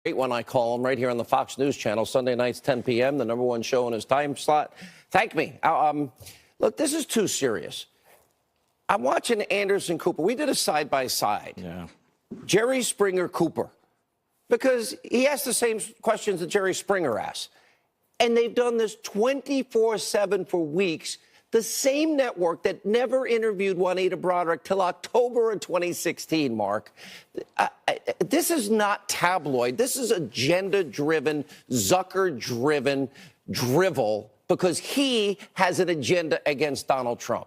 Great one, I call him, right here on the Fox News Channel, Sunday nights, 10 p.m., the #1 show in his time slot. Thank me. Look, this is too serious. I'm watching Anderson Cooper. We did a side-by-side. Yeah. Jerry Springer Cooper, because he asked the same questions that Jerry Springer asked. And they've done this 24/7 for weeks. The same network that never interviewed Juanita Broderick till October of 2016, Mark. This is not tabloid. This is agenda-driven, Zucker-driven drivel because he has an agenda against Donald Trump.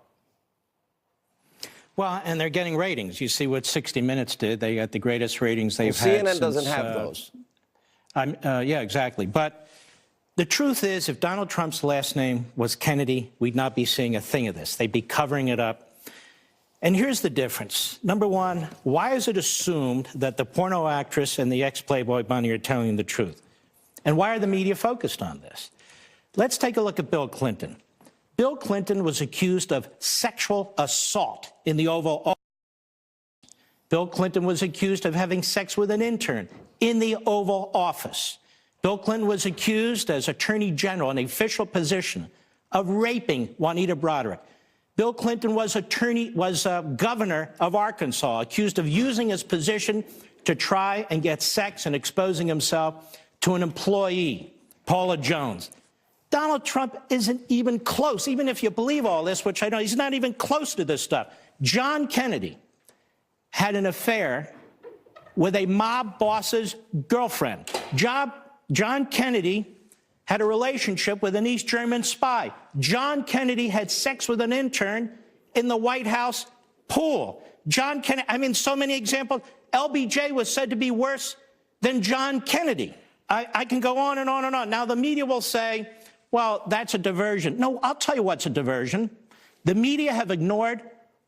Well, and they're getting ratings. You see what 60 Minutes did. They got the greatest ratings they've had CNN since, doesn't have those. Yeah, exactly. But the truth is, if Donald Trump's last name was Kennedy, we'd not be seeing a thing of this. They'd be covering it up. And here's the difference. Number one, why is it assumed that the porno actress and the ex-Playboy bunny are telling the truth? And why are the media focused on this? Let's take a look at Bill Clinton. Bill Clinton was accused of sexual assault in the Oval Office. Bill Clinton was accused of having sex with an intern in the Oval Office. Bill Clinton was accused as Attorney General in an official position of raping Juanita Broderick. Bill Clinton was governor of Arkansas, accused of using his position to try and get sex and exposing himself to an employee, Paula Jones. Donald Trump isn't even close, even if you believe all this, which I know, he's not even close to this stuff. John Kennedy had an affair with a mob boss's girlfriend. John Kennedy had a relationship with an East German spy. John Kennedy had sex with an intern in the White House pool. John Kennedy, I mean, so many examples. LBJ was said to be worse than John Kennedy. I can go on and on and on. Now, the media will say, well, that's a diversion. No, I'll tell you what's a diversion. The media have ignored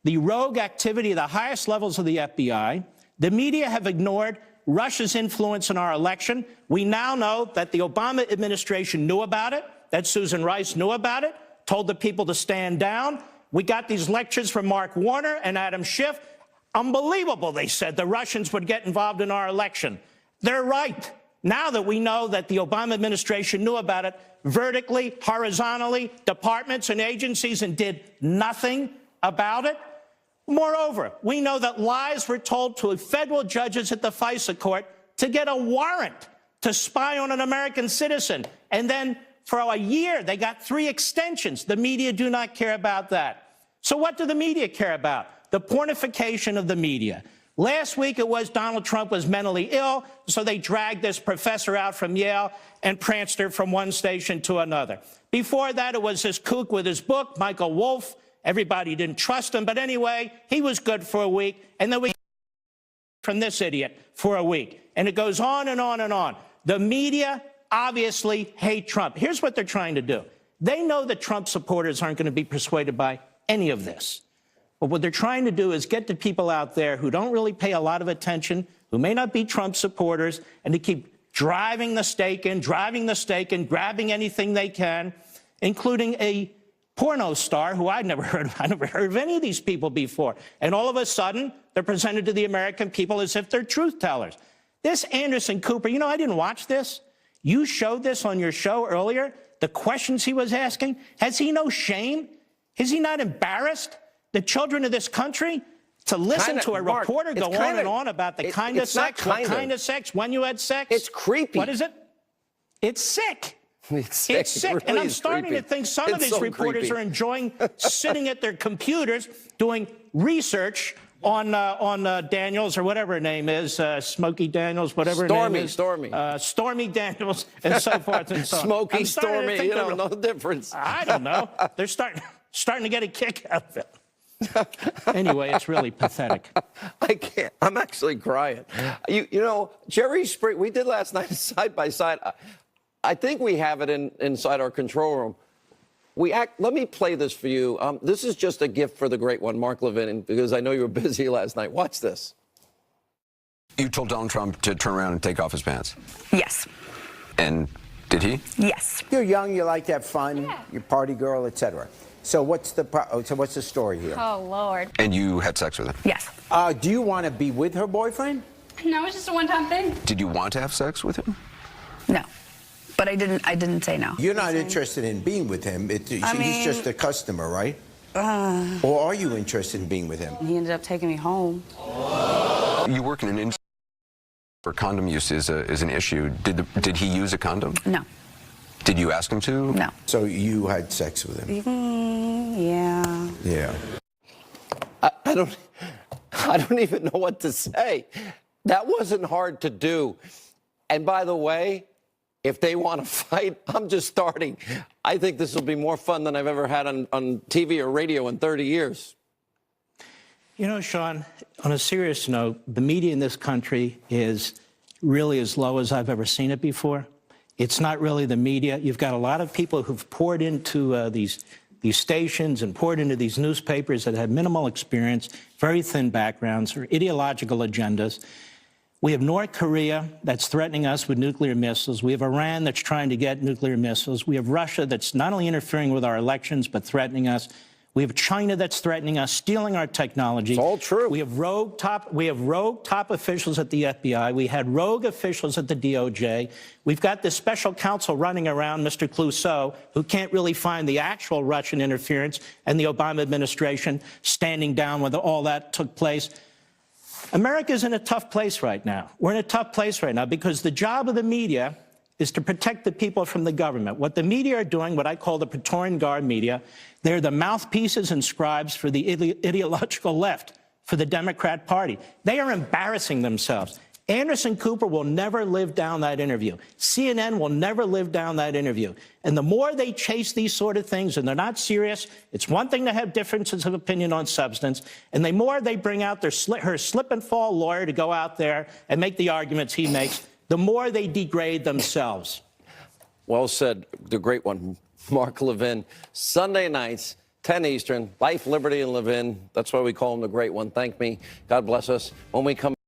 the rogue activity at the highest levels of the FBI. The media have ignored Russia's influence in our election. We now know that the Obama administration knew about it, that Susan Rice knew about it, told the people to stand down. We got these lectures from Mark Warner and Adam Schiff. Unbelievable, they said, the Russians would get involved in our election. They're right. Now that we know that the Obama administration knew about it vertically, horizontally, departments and agencies, and did nothing about it. Moreover, we know that lies were told to federal judges at the FISA court to get a warrant to spy on an American citizen. And then for a year, they got 3 extensions. The media do not care about that. So what do the media care about? The pornification of the media. Last week, it was Donald Trump was mentally ill, so they dragged this professor out from Yale and pranced her from one station to another. Before that, it was this kook with his book, Michael Wolff. Everybody didn't trust him, but anyway, he was good for a week, and then we from this idiot for a week. And it goes on and on and on. The media obviously hate Trump. Here's what they're trying to do. They know that Trump supporters aren't going to be persuaded by any of this. But what they're trying to do is get the people out there who don't really pay a lot of attention, who may not be Trump supporters, and to keep driving the stake in, grabbing anything they can, including a porno star who I'd never heard of. I never heard of any of these people before. And all of a sudden, they're presented to the American people as if they're truth tellers. This Anderson Cooper, you know, I didn't watch this. You showed this on your show earlier, the questions he was asking. Has he no shame? Is he not embarrassed? The children of this country to listen to a reporter go on and on about the kind of sex, what kind of sex, when you had sex. It's creepy. What is it? It's sick. It's sick. It's sick. Really and I'm starting creepy. to think some of these reporters are enjoying sitting at their computers doing research on Daniels or whatever her name is, Smokey Daniels, whatever her name is. Stormy Daniels and so forth and so on. Smoky, Stormy, you don't know the difference. I don't know. They're starting to get a kick out of it. Anyway, it's really pathetic. I can't. I'm actually crying. You know, Jerry Springer, we did last night side by side. I think we have it inside our control room. Let me play this for you. This is just a gift for the great one, Mark Levin, because I know you were busy last night. Watch this. You told Donald Trump to turn around and take off his pants. Yes. And did he? Yes. You're young, you like to have fun, you're party girl, etc. So what's the story here? Oh, Lord. And you had sex with him? Yes. Do you want to be with her boyfriend? No, it's just a one-time thing. Did you want to have sex with him? No, but I didn't say no. You're not interested in being with him. He's just a customer, right? Or are you interested in being with him? He ended up taking me home. You work in an industry where condom use is an issue. Did he use a condom? No. Did you ask him to? No. So you had sex with him? Yeah. Yeah. I don't even know what to say. That wasn't hard to do. And by the way, if they want to fight, I'm just starting. I think this will be more fun than I've ever had on TV or radio in 30 years. You know, Sean, on a serious note, the media in this country is really as low as I've ever seen it before. It's not really the media. You've got a lot of people who've poured into these stations and poured into these newspapers that have minimal experience, very thin backgrounds, or ideological agendas. We have North Korea that's threatening us with nuclear missiles. We have Iran that's trying to get nuclear missiles. We have Russia that's not only interfering with our elections, but threatening us. We have China that's threatening us, stealing our technology. It's all true. We have rogue top officials at the FBI. We had rogue officials at the DOJ. We've got this special counsel running around, Mr. Clouseau, who can't really find the actual Russian interference, and the Obama administration standing down when all that took place. America's in a tough place right now. We're in a tough place right now because the job of the media is to protect the people from the government. What the media are doing, what I call the Praetorian Guard media, they're the mouthpieces and scribes for the ideological left, for the Democrat Party. They are embarrassing themselves. Anderson Cooper will never live down that interview. CNN will never live down that interview. And the more they chase these sort of things, and they're not serious, it's one thing to have differences of opinion on substance, and the more they bring out her slip-and-fall lawyer to go out there and make the arguments he makes, the more they degrade themselves. Well said, the great one, Mark Levin. Sunday nights, 10 Eastern, Life, Liberty, and Levin. That's why we call him the great one. Thank me. God bless us. When we come